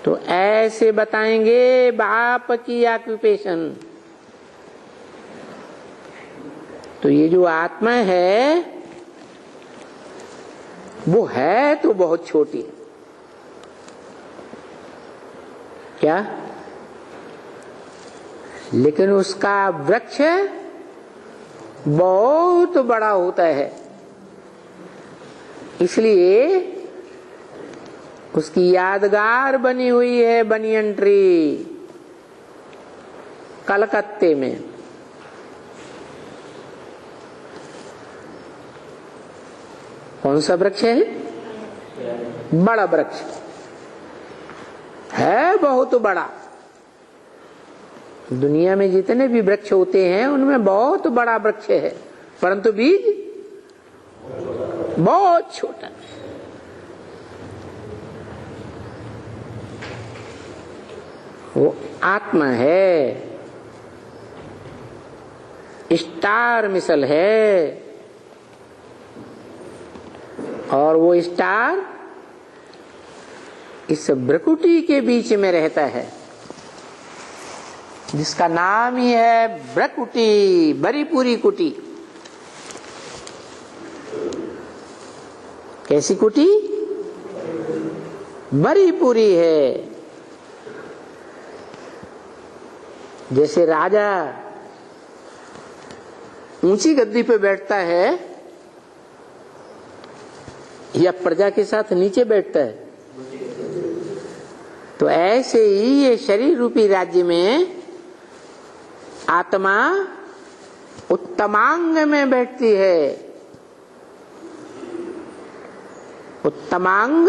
तो ऐसे बताएंगे बाप की ऑक्यूपेशन। तो ये जो आत्मा है वो है तो बहुत छोटी, क्या, लेकिन उसका वृक्ष बहुत बड़ा होता है। इसलिए उसकी यादगार बनी हुई है बनियन ट्री कलकत्ते में। कौन सा वृक्ष है? बड़ा वृक्ष है, बहुत बड़ा। दुनिया में जितने भी वृक्ष होते हैं उनमें बहुत बड़ा वृक्ष है, परंतु बीज बहुत छोटा। वो आत्मा है, स्टार मिसल है, और वो स्टार इस भ्रकुटी के बीच में रहता है, जिसका नाम ही है भ्रकुटी, बरीपुरी कुटी। कैसी कुटी? बरीपुरी है। जैसे राजा ऊंची गद्दी पे बैठता है या प्रजा के साथ नीचे बैठता है, तो ऐसे ही ये शरीर रूपी राज्य में आत्मा उत्तमांग में बैठती है। उत्तमांग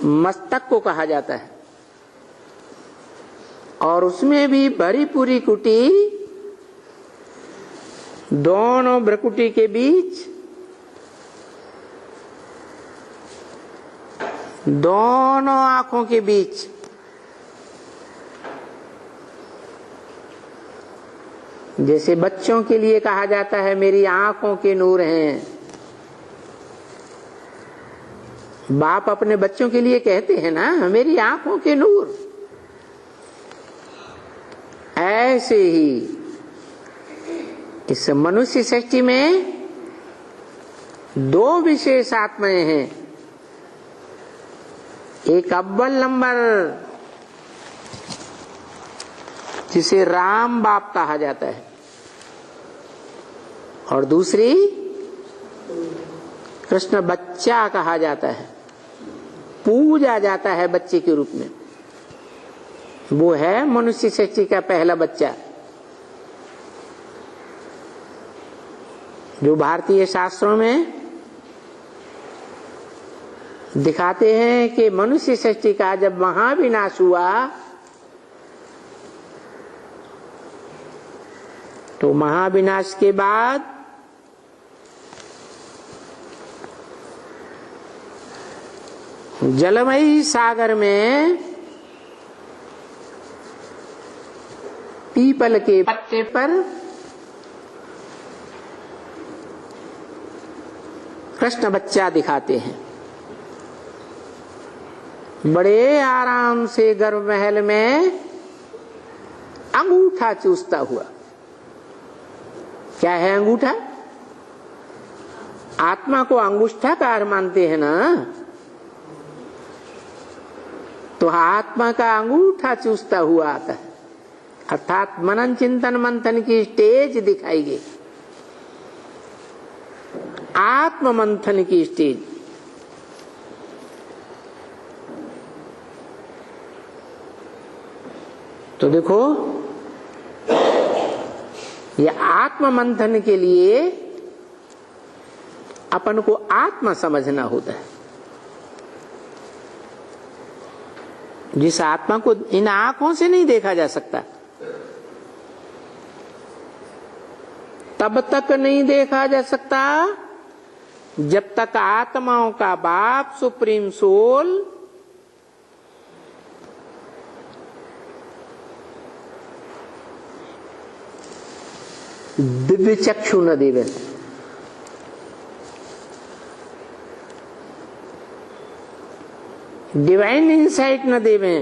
मस्तक को कहा जाता है, और उसमें भी भरीपुरी कुटी दोनों भ्रकुटी के बीच, दोनों आंखों के बीच। जैसे बच्चों के लिए कहा जाता है मेरी आंखों के नूर हैं, बाप अपने बच्चों के लिए कहते हैं ना मेरी आंखों के नूर। ऐसे ही इस मनुष्य सृष्टि में दो विशेष आत्माएं हैं। एक अव्वल नंबर जिसे राम बाप कहा जाता है, और दूसरी कृष्ण बच्चा कहा जाता है, पूजा जाता है बच्चे के रूप में। वो है मनुष्य सृष्टि का पहला बच्चा, जो भारतीय शास्त्रों में दिखाते हैं कि मनुष्य सृष्टि का जब महाविनाश हुआ तो महाविनाश के बाद जलमयी सागर में पीपल के पत्ते पर कृष्ण बच्चा दिखाते हैं। बड़े आराम से गर्भ महल में अंगूठा चूसता हुआ। क्या है अंगूठा? आत्मा को अंगुष्ठाकार मानते हैं ना, तो आत्मा का अंगूठा चूसता हुआ आता है, अर्थात मनन चिंतन मंथन की स्टेज दिखाई गई, आत्म मंथन की स्टेज। तो देखो ये आत्म मंथन के लिए अपन को आत्मा समझना होता है। जिस आत्मा को इन आंखों से नहीं देखा जा सकता, तब तक नहीं देखा जा सकता जब तक आत्माओं का बाप सुप्रीम सोल दिव्य चक्षु न देवे। डिवाइन इंसाइट न देवे,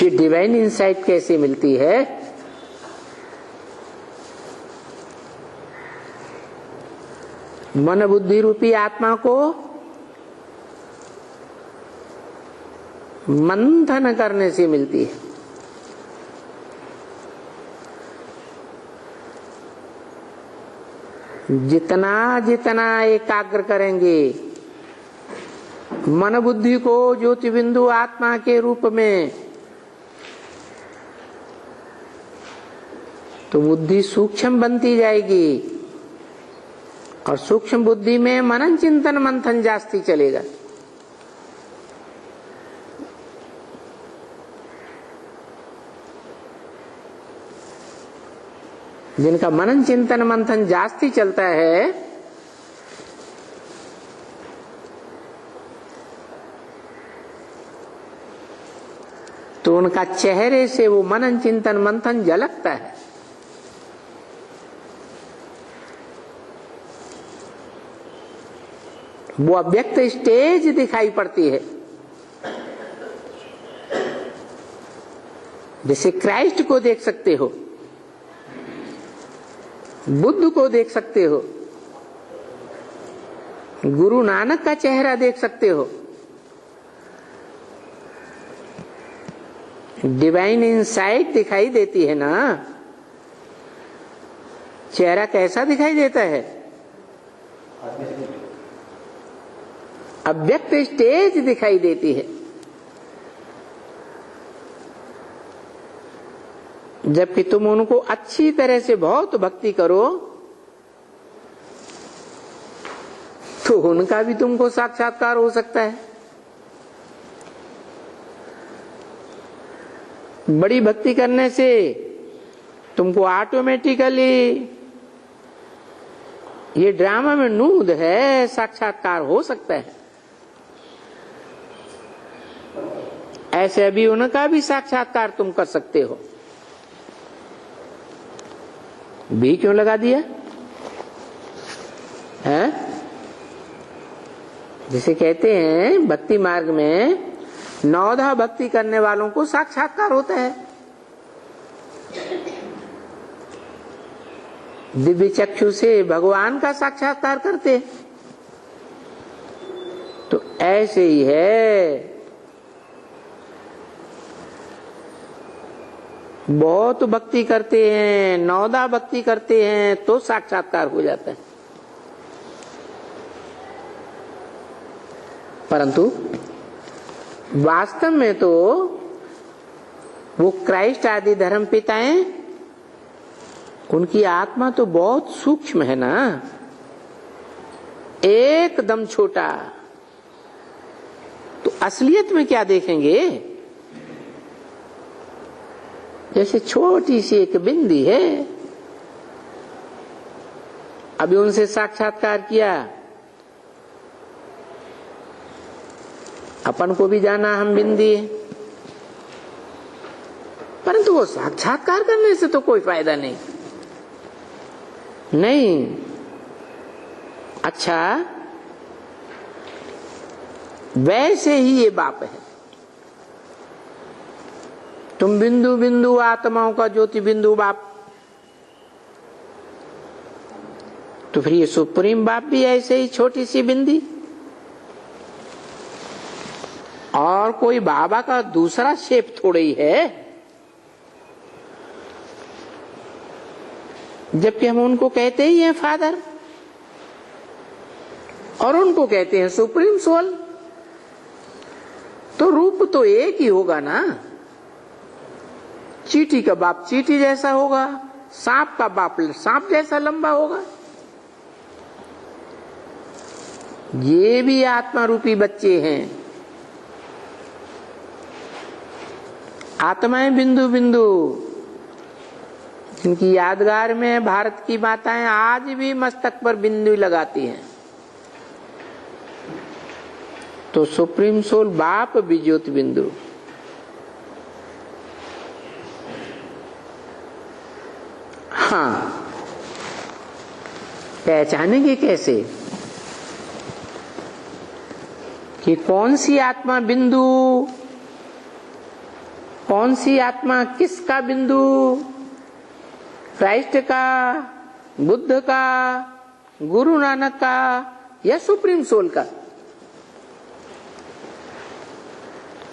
ये डिवाइन इंसाइट कैसे मिलती है? मन बुद्धि रूपी आत्मा को मंथन करने से मिलती है। जितना जितना एकाग्र करेंगे मन बुद्धि को ज्योति बिंदु आत्मा के रूप में, तो बुद्धि सूक्ष्म बनती जाएगी और सूक्ष्म बुद्धि में मनन चिंतन मंथन जास्ती चलेगा। जिनका मनन चिंतन मंथन जास्ती चलता है तो उनका चेहरे से वो मनन चिंतन मंथन झलकता है। वो अव्यक्त स्टेज दिखाई पड़ती है। जैसे क्राइस्ट को देख सकते हो, बुद्ध को देख सकते हो, गुरु नानक का चेहरा देख सकते हो। डिवाइन इंसाइट दिखाई देती है ना। चेहरा कैसा दिखाई देता है? अव्यक्त स्टेज दिखाई देती है। जबकि तुम उनको अच्छी तरह से बहुत भक्ति करो तो उनका भी तुमको साक्षात्कार हो सकता है। बड़ी भक्ति करने से तुमको ऑटोमेटिकली ये ड्रामा में नूद है, साक्षात्कार हो सकता है। ऐसे अभी उनका भी साक्षात्कार तुम कर सकते हो। भी क्यों लगा दिया है? जिसे कहते हैं भक्ति मार्ग में नवधा भक्ति करने वालों को साक्षात्कार होता है। दिव्य चक्षु से भगवान का साक्षात्कार करते। तो ऐसे ही है, बहुत भक्ति करते हैं, नवदा भक्ति करते हैं तो साक्षात्कार हो जाता है। परंतु वास्तव में तो वो क्राइस्ट आदि धर्म पिताएं, उनकी आत्मा तो बहुत सूक्ष्म है ना, एकदम छोटा। तो असलियत में क्या देखेंगे? जैसे छोटी सी एक बिंदी है। अभी उनसे साक्षात्कार किया, अपन को भी जाना हम बिंदी है, परंतु वो साक्षात्कार करने से तो कोई फायदा नहीं। नहीं, अच्छा वैसे ही ये बाप है। तुम बिंदु बिंदु आत्माओं का ज्योति बिंदु बाप, तो फिर ये सुप्रीम बाप भी ऐसे ही छोटी सी बिंदी। और कोई बाबा का दूसरा शेप थोड़ा ही है। जबकि हम उनको कहते ही हैं फादर, और उनको कहते हैं सुप्रीम सोल। तो रूप तो एक ही होगा ना। चींटी का बाप चींटी जैसा होगा, सांप का बाप सांप जैसा लंबा होगा। ये भी आत्मा रूपी बच्चे हैं। आत्माएं बिंदु बिंदु, जिनकी यादगार में भारत की माताएं आज भी मस्तक पर बिंदु लगाती हैं। तो सुप्रीम सोल बाप भी ज्योति बिंदु। हाँ, पहचानेंगे कैसे कि कौन सी आत्मा बिंदु कौन सी आत्मा, किसका बिंदु? क्राइस्ट का, बुद्ध का, गुरु नानक का या सुप्रीम सोल का?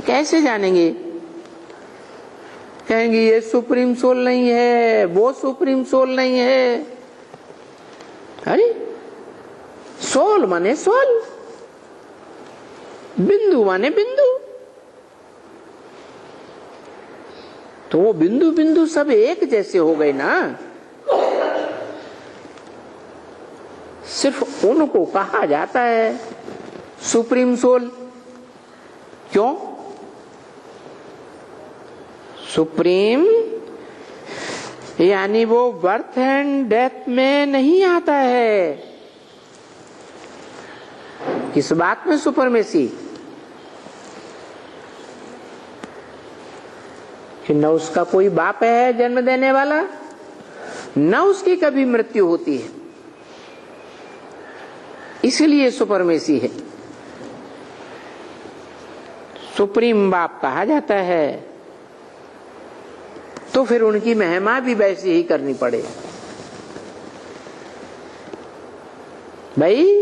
कैसे जानेंगे? कहेंगे ये सुप्रीम सोल नहीं है, वो सुप्रीम सोल नहीं है। अरे सोल माने सोल, बिंदु माने बिंदु। तो वो बिंदु बिंदु सब एक जैसे हो गए ना। सिर्फ उनको कहा जाता है सुप्रीम सोल। क्यों? सुप्रीम यानी वो बर्थ एंड डेथ में नहीं आता है। किस बात में सुपरमेसी? कि न उसका कोई बाप है जन्म देने वाला, न उसकी कभी मृत्यु होती है, इसलिए सुपरमेसी है। सुप्रीम बाप कहा जाता है, तो फिर उनकी महिमा भी वैसे ही करनी पड़े। भाई